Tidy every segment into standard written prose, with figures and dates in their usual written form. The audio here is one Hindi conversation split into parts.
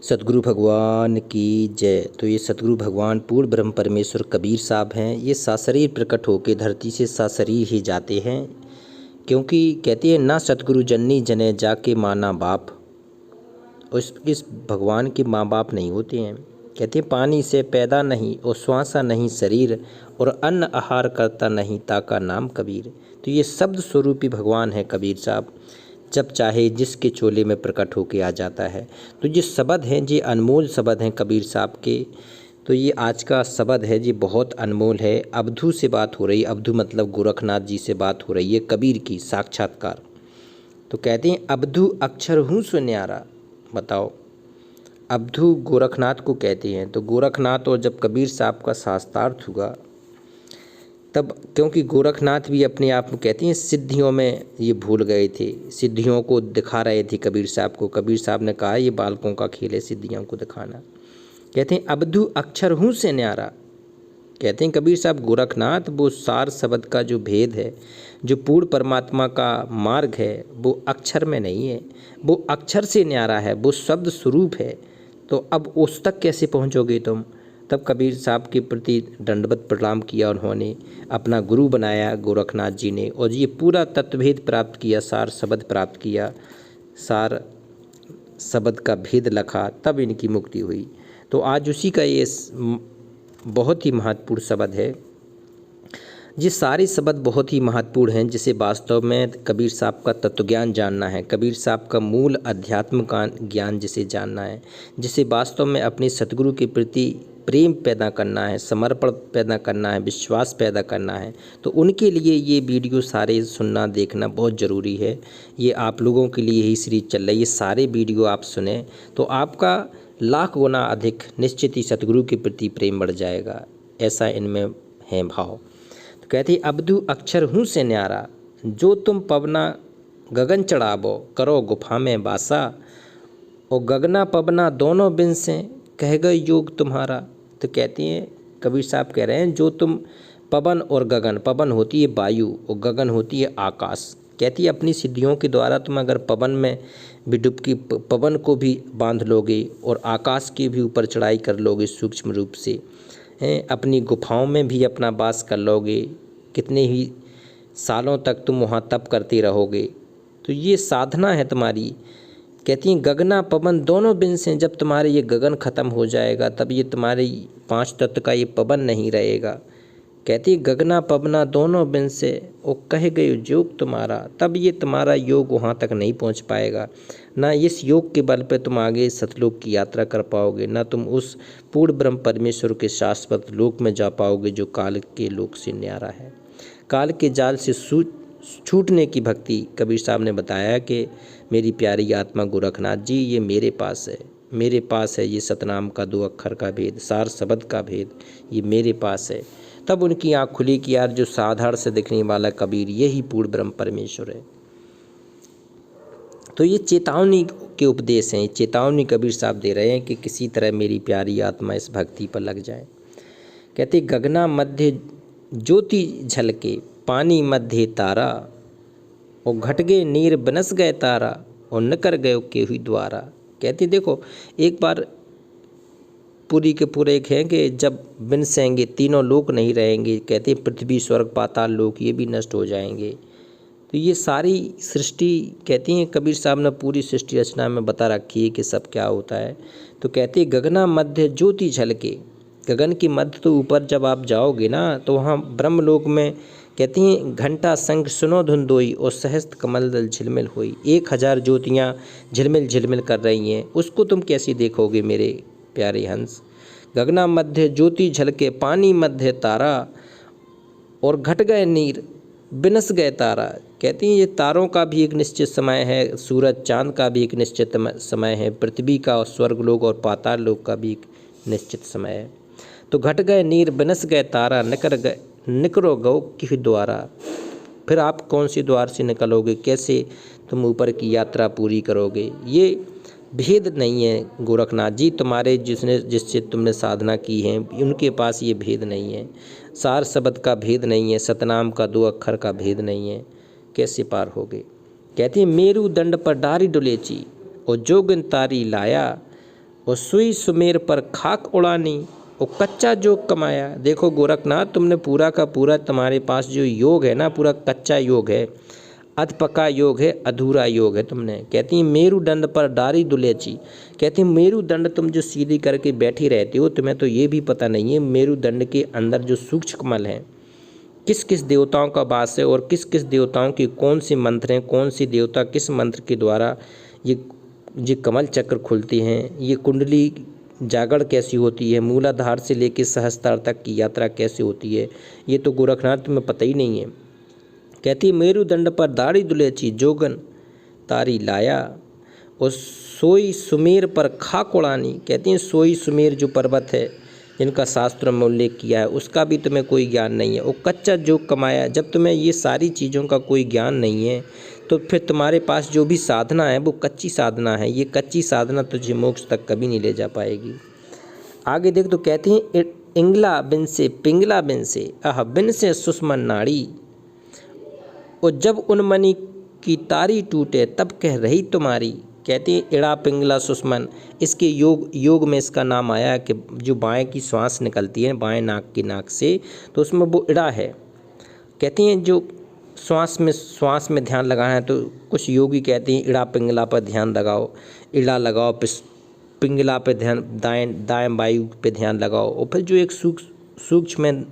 सतगुरु भगवान की जय। तो ये सतगुरु भगवान पूर्ण ब्रह्म परमेश्वर कबीर साहब हैं। ये साशरीर प्रकट होकर धरती से साशरीर ही जाते हैं, क्योंकि कहते हैं ना सतगुरु जननी जने जाके माना बाप। इस भगवान के माँ बाप नहीं होते हैं। कहते हैं पानी से पैदा नहीं और श्वासा नहीं शरीर, और अन्न आहार करता नहीं ताका नाम कबीर। तो ये शब्द स्वरूपी भगवान है कबीर साहब, जब चाहे जिसके चोले में प्रकट होके आ जाता है। तो ये शब्द हैं, ये अनमोल शब्द हैं कबीर साहब के। तो ये आज का शब्द है, ये बहुत अनमोल है। अवधू से बात हो रही है, अवधू मतलब गोरखनाथ जी से बात हो रही है कबीर की, साक्षात्कार। तो कहते हैं अवधू अक्षर हूँ सो न्यारा। बताओ, अवधू गोरखनाथ को कहते हैं। तो गोरखनाथ और जब कबीर साहब का शास्त्रार्थ हुआ, तब क्योंकि गोरखनाथ भी अपने आप में कहते हैं सिद्धियों में ये भूल गए थे, सिद्धियों को दिखा रहे थे कबीर साहब को। कबीर साहब ने कहा ये बालकों का खेल है सिद्धियों को दिखाना। कहते हैं अवधू अक्षर हूँ से न्यारा। कहते हैं कबीर साहब गोरखनाथ वो सार शब्द का जो भेद है, जो पूर्ण परमात्मा का मार्ग है, वो अक्षर में नहीं है, वो अक्षर से न्यारा है, वो शब्द स्वरूप है। तो अब उस तक कैसे पहुँचोगे तुम? तब कबीर साहब के प्रति दंडवत प्रणाम किया उन्होंने, अपना गुरु बनाया गोरखनाथ जी ने, और ये पूरा तत्वभेद प्राप्त किया, सार शब्द प्राप्त किया, सार शब्द का भेद लखा, तब इनकी मुक्ति हुई। तो आज उसी का ये बहुत ही महत्वपूर्ण शब्द है। ये सारे शब्द बहुत ही महत्वपूर्ण हैं, जिसे वास्तव में कबीर साहब का तत्वज्ञान जानना है, कबीर साहब का मूल अध्यात्म का ज्ञान जिसे जानना है, जिसे वास्तव में अपने सतगुरु के प्रति प्रेम पैदा करना है, समर्पण पैदा करना है, विश्वास पैदा करना है। तो उनके लिए ये वीडियो सारे सुनना देखना बहुत ज़रूरी है। ये आप लोगों के लिए ही सीरीज चल रही है। ये सारे वीडियो आप सुने तो आपका लाख गुना अधिक निश्चित ही सतगुरु के प्रति प्रेम बढ़ जाएगा, ऐसा इनमें है भाव। तो कहते हैं अवधू अक्षर हूँ से न्यारा, जो तुम पवना गगन चढ़ावो, करो गुफा में बासा, और गगना पवना दोनों बिन से कह गए योग तुम्हारा। तो कहते हैं कबीर साहब कह रहे हैं जो तुम पवन और गगन, पवन होती है वायु और गगन होती है आकाश। कहती है अपनी सिद्धियों के द्वारा तुम अगर पवन में भी डुबकी, पवन को भी बांध लोगे और आकाश के भी ऊपर चढ़ाई कर लोगे सूक्ष्म रूप से, हैं अपनी गुफाओं में भी अपना वास कर लोगे, कितने ही सालों तक तुम वहाँ तप करते रहोगे। तो ये साधना है तुम्हारी। कहती हैं गगना पवन दोनों बिन से, जब तुम्हारे ये गगन खत्म हो जाएगा तब ये तुम्हारे 5 तत्व का ये पवन नहीं रहेगा। कहती है गगना पवना दोनों बिन से, वो कह गए योग तुम्हारा, तब ये तुम्हारा योग वहाँ तक नहीं पहुँच पाएगा। ना इस योग के बल पे तुम आगे सतलोक की यात्रा कर पाओगे, ना तुम उस पूर्ण ब्रह्म परमेश्वर के शाश्वत लोक में जा पाओगे जो काल के लोक से न्यारा है। काल के जाल से छूटने की भक्ति कबीर साहब ने बताया कि मेरी प्यारी आत्मा गोरखनाथ जी ये मेरे पास है, मेरे पास है ये सतनाम का 2 अक्षर का भेद, सार शब्द का भेद, ये मेरे पास है। तब उनकी आँख खुली कि यार जो साधारण से दिखने वाला कबीर यही पूर्ण ब्रह्म परमेश्वर है। तो ये चेतावनी के उपदेश हैं, चेतावनी कबीर साहब दे रहे हैं कि किसी तरह मेरी प्यारी आत्मा इस भक्ति पर लग जाए। कहते गगना मध्य ज्योति झलके, पानी मध्य तारा, और घट गए नीर बनस गए तारा, और निकर गए के हुई द्वारा। कहते देखो एक बार पूरी के पूरे एक है कि जब बिनसेंगे तीनों लोक नहीं रहेंगे। कहते पृथ्वी स्वर्ग पाताल लोक ये भी नष्ट हो जाएंगे। तो ये सारी सृष्टि कहती हैं कबीर साहब ने पूरी सृष्टि रचना में बता रखी है कि सब क्या होता है। तो कहते हैं गगना मध्य ज्योति झलके, गगन की मध्य तो ऊपर जब आप जाओगे ना तो वहाँ ब्रह्मलोक में कहती हैं घंटा शंख सुनो धुन दोई, और सहस्त्र कमल दल झिलमिल हुई। 1000 ज्योतियाँ झिलमिल झिलमिल कर रही हैं, उसको तुम कैसे देखोगे मेरे प्यारे हंस। गगना मध्य ज्योति झलके, पानी मध्य तारा, और घट गए नीर बिनस गए तारा। कहती हैं ये तारों का भी एक निश्चित समय है, सूरज चांद का भी एक निश्चित समय है, पृथ्वी का और स्वर्गलोक और पाताल लोक का भी एक निश्चित समय है। तो घट गए नीर बिनस गए तारा, निकरो गौ कि द्वारा। फिर आप कौन सी द्वार से निकलोगे, कैसे तुम ऊपर की यात्रा पूरी करोगे? ये भेद नहीं है गोरखनाथ जी तुम्हारे, जिससे तुमने साधना की है उनके पास ये भेद नहीं है। सार शब्द का भेद नहीं है, सतनाम का 2 अक्षर का भेद नहीं है, कैसे पार होगे? कहते हैं मेरू दंड पर डारी डुलेची, और जोगिन तारी लाया, और सुई सुमेर पर खाक उड़ानी और कच्चा योग कमाया। देखो गोरखनाथ, तुमने पूरा का पूरा, तुम्हारे पास जो योग है ना, पूरा कच्चा योग है, अधपका योग है, अधूरा योग है। तुमने कहती है मेरुदंड पर डारी दुलेची। कहती है मेरुदंड तुम जो सीधी करके बैठी रहती हो, तुम्हें तो ये भी पता नहीं है मेरुदंड के अंदर जो सूक्ष्म कमल हैं, किस किस देवताओं का वास है और किस किस देवताओं की कौन सी मंत्र हैं, कौन सी देवता किस मंत्र के द्वारा ये कमल चक्र खुलती हैं, ये कुंडली जागरण कैसी होती है, मूलाधार से लेकर सहस्त्रार तक की यात्रा कैसे होती है, ये तो गोरखनाथ में पता ही नहीं है। कहती है मेरुदंड पर दाढ़ी दुलेची जोगन तारी लाया और सोई सुमेर पर खाक उड़ानी। कहती हैं सोई सुमेर जो पर्वत है जिनका शास्त्रों में उल्लेख किया है, उसका भी तुम्हें कोई ज्ञान नहीं है। और कच्चा योग कमाया, जब तुम्हें ये सारी चीज़ों का कोई ज्ञान नहीं है तो फिर तुम्हारे पास जो भी साधना है वो कच्ची साधना है। ये कच्ची साधना तुझे मोक्ष तक कभी नहीं ले जा पाएगी। आगे देख तो कहती हैं इंगला बिन से पिंगला बिन से आह बिन से सुषमन नाड़ी, और जब उन्मनी की तारी टूटे तब कह रही तुम्हारी। कहती है इड़ा पिंगला सुषमन, इसके योग में इसका नाम आया कि जो बाएं की श्वास निकलती है बाएं नाक की नाक से, तो उसमें वो इड़ा है। कहती हैं जो श्वास में ध्यान लगाना है तो कुछ योगी कहते हैं इड़ा पिंगला पर ध्यान लगाओ, इड़ा लगाओ, पिंगला पे ध्यान, दाएं वायु पे ध्यान लगाओ, और फिर जो एक सूक्ष्म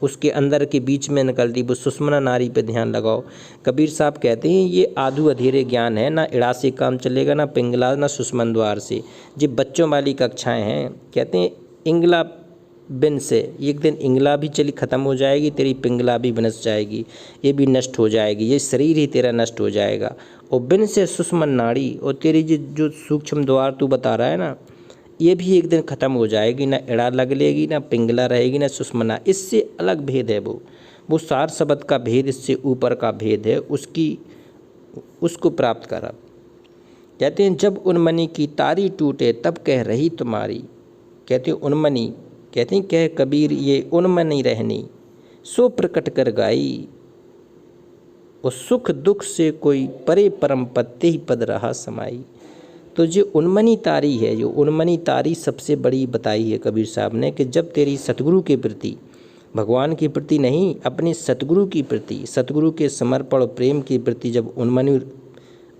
उसके अंदर के बीच में निकलती वो सुषमना नारी पे ध्यान लगाओ। कबीर साहब कहते हैं ये आधू अधेरे ज्ञान है, ना इड़ा से काम चलेगा, ना पिंगला, ना सुषमन द्वार से। ये बच्चों वाली कक्षाएं हैं। कहते हैं इंगला बिन से, एक दिन इंगला भी चली ख़त्म हो जाएगी, तेरी पिंगला भी बनस जाएगी, ये भी नष्ट हो जाएगी, ये शरीर ही तेरा नष्ट हो जाएगा। और बिन से सुषमन नाड़ी, और तेरी जो सूक्ष्म द्वार तू बता रहा है ना, ये भी एक दिन ख़त्म हो जाएगी, ना इड़ा लग लेगी, ना पिंगला रहेगी, ना सुषमना। इससे अलग भेद है वो सार शब्द का भेद, इससे ऊपर का भेद है, उसको प्राप्त कर। कहते हैं जब उन्मनी की तारी टूटे तब कह रही तुम्हारी। कहते हैं उन्मनी, कहते हैं कह कबीर ये उन्मनी रहनी, सो प्रकट कर गाई, और सुख दुख से कोई परे परम पत्ते ही पद रहा समाई। तो जो उन्मनी तारी है, जो उन्मनी तारी सबसे बड़ी बताई है कबीर साहब ने, कि जब तेरी सतगुरु के प्रति, भगवान के प्रति नहीं, अपने सतगुरु की प्रति, सतगुरु के समर्पण और प्रेम के प्रति जब उन्मनी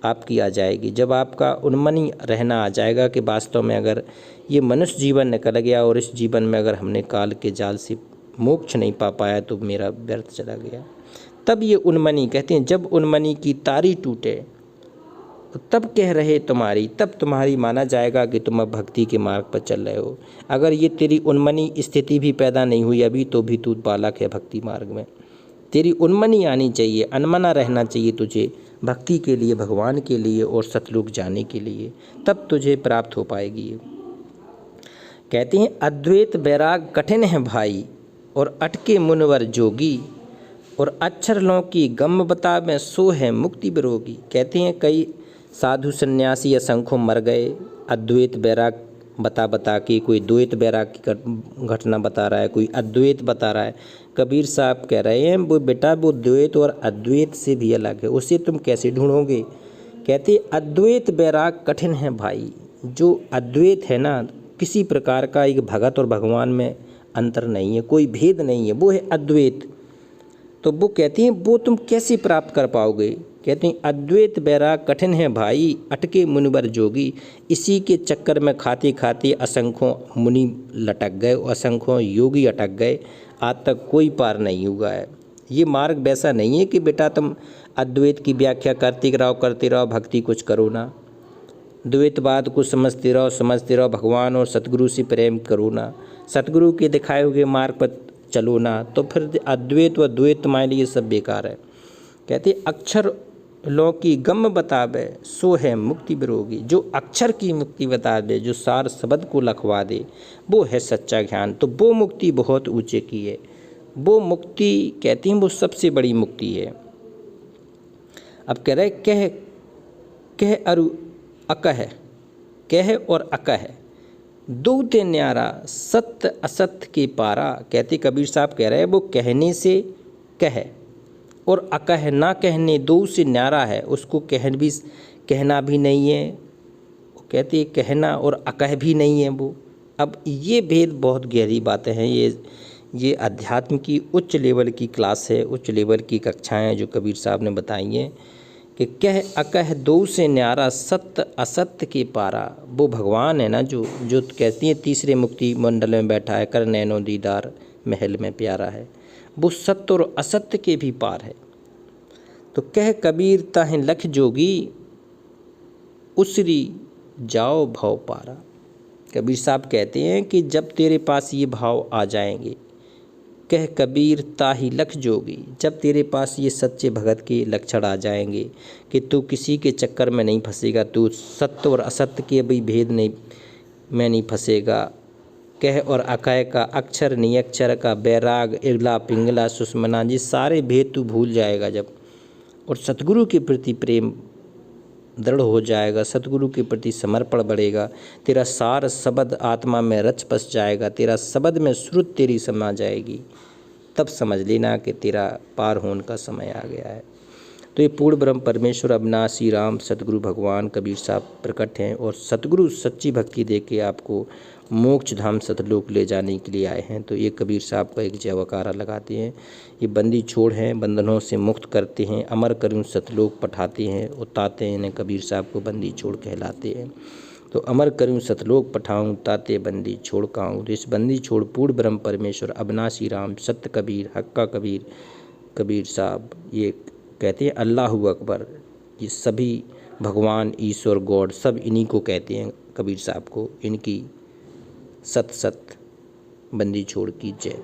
आपकी आ जाएगी, जब आपका उन्मनी रहना आ जाएगा कि वास्तव में अगर ये मनुष्य जीवन निकल गया और इस जीवन में अगर हमने काल के जाल से मोक्ष नहीं पा पाया तो मेरा व्यर्थ चला गया, तब ये उन्मनी, कहते हैं जब उन्मनी की तारी टूटे तब कह रहे तुम्हारी, तब तुम्हारी माना जाएगा कि तुम अब भक्ति के मार्ग पर चल रहे हो। अगर ये तेरी उन्मनी स्थिति भी पैदा नहीं हुई अभी तो भी तू बालक है भक्ति मार्ग में। तेरी उन्मनी आनी चाहिए, अनमना रहना चाहिए तुझे भक्ति के लिए, भगवान के लिए और सतलोक जाने के लिए, तब तुझे प्राप्त हो पाएगी। कहते हैं अद्वैत वैराग कठिन है भाई, और अटके मुनवर जोगी, और अक्षर लो की गम बतावे सो है मुक्ति विरोगी। कहते हैं कई साधु सन्यासी असंख्यों मर गए अद्वैत वैराग बता के, कोई द्वैत वैराग की घटना बता रहा है, कोई अद्वैत बता रहा है। कबीर साहब कह रहे हैं वो बेटा वो द्वैत और अद्वैत से भी अलग है, उसे तुम कैसे ढूंढोगे। कहते अद्वैत वैराग कठिन है भाई, जो अद्वैत है ना, किसी प्रकार का एक भगत और भगवान में अंतर नहीं है, कोई भेद नहीं है, वो है अद्वैत। तो वो कहती हैं वो तुम कैसे प्राप्त कर पाओगे। कहते हैं अद्वैत वैराग कठिन है भाई, अटके मुनिवर जोगी। इसी के चक्कर में खाते खाते असंख्यों मुनि लटक गए, असंख्यों योगी अटक गए, आज तक कोई पार नहीं हुआ है। ये मार्ग वैसा नहीं है कि बेटा तुम अद्वैत की व्याख्या करते रहो, भक्ति कुछ करो ना, द्वैतवाद को समझते रहो, भगवान और सतगुरु से प्रेम करो ना, सतगुरु के दिखाए हुए मार्ग पर चलो ना, तो फिर अद्वैत व द्वैत तुम्हारे लिए सब बेकार है। कहते अक्षर लो की गम बतावे सो है मुक्ति विरोगी, जो अक्षर की मुक्ति बता दे, जो सार शब्द को लखवा दे, वो है सच्चा ज्ञान। तो वो मुक्ति बहुत ऊंचे की है, वो मुक्ति कहती हैं वो सबसे बड़ी मुक्ति है। अब कह रहे कह अरु अकह, कह और अकह दो ते न्यारा, सत्य असत्य के पारा। कहते कबीर साहब कह रहे हैं वो कहने से कह और अकह ना कहने, दो से न्यारा है, उसको कहना भी नहीं है, कहते हैं कहना और अकह भी नहीं है वो। अब ये भेद बहुत गहरी बातें हैं। ये अध्यात्म की उच्च लेवल की क्लास है, उच्च लेवल की कक्षाएं जो कबीर साहब ने बताई हैं कि कह अकह दो से न्यारा सत्य असत्य के पारा। वो भगवान है ना जो कहती है तीसरे मुक्ति मंडल में बैठा है, कर नैनो दीदार महल में प्यारा है। वो सत्य और असत्य के भी पार है। तो कह कबीर ताहे लख जोगी, उसरी जाओ भाव पारा। कबीर साहब कहते हैं कि जब तेरे पास ये भाव आ जाएंगे, कह कबीर ताही लख जोगी, जब तेरे पास ये सच्चे भगत के लक्षण आ जाएंगे कि तू किसी के चक्कर में नहीं फंसेगा, तू सत्य और असत्य के भी भेद में नहीं फंसेगा। कह और अकह का, अक्षर नियक्षर का, बैराग इगला पिंगला सुषमना, ये सारे भेद तू भूल जाएगा जब, और सतगुरु के प्रति प्रेम दृढ़ हो जाएगा, सतगुरु के प्रति समर्पण बढ़ेगा, तेरा सार शब्द आत्मा में रच बस जाएगा, तेरा शब्द में श्रुत तेरी समा जाएगी, तब समझ लेना कि तेरा पार होने का समय आ गया है। तो ये पूर्ण ब्रह्म परमेश्वर अविनाशी राम सतगुरु भगवान कबीर साहब प्रकट हैं और सतगुरु सच्ची भक्ति दे के आपको मोक्ष धाम सतलोक ले जाने के लिए आए हैं। तो ये कबीर साहब का एक जयकारा लगाते हैं। ये बंदी छोड़ हैं, बंधनों से मुक्त करते हैं, अमर करुण सतलोक पठाते हैं, उताते हैं, इन्हें कबीर साहब को बंदी छोड़ कहलाते हैं। तो अमर करूँ सतलोक पठाऊँ, ताते बंदी छोड़ काऊँ। तो इस बंदी छोड़ पूर्ण ब्रह्म परमेश्वर अविनाशी राम सत्य कबीर हक्का कबीर कबीर साहब ये कहते हैं अल्लाहू अकबर। ये सभी भगवान ईश्वर गॉड सब इन्हीं को कहते हैं कबीर साहब को। इनकी सत सत बंदी छोड़ की जय।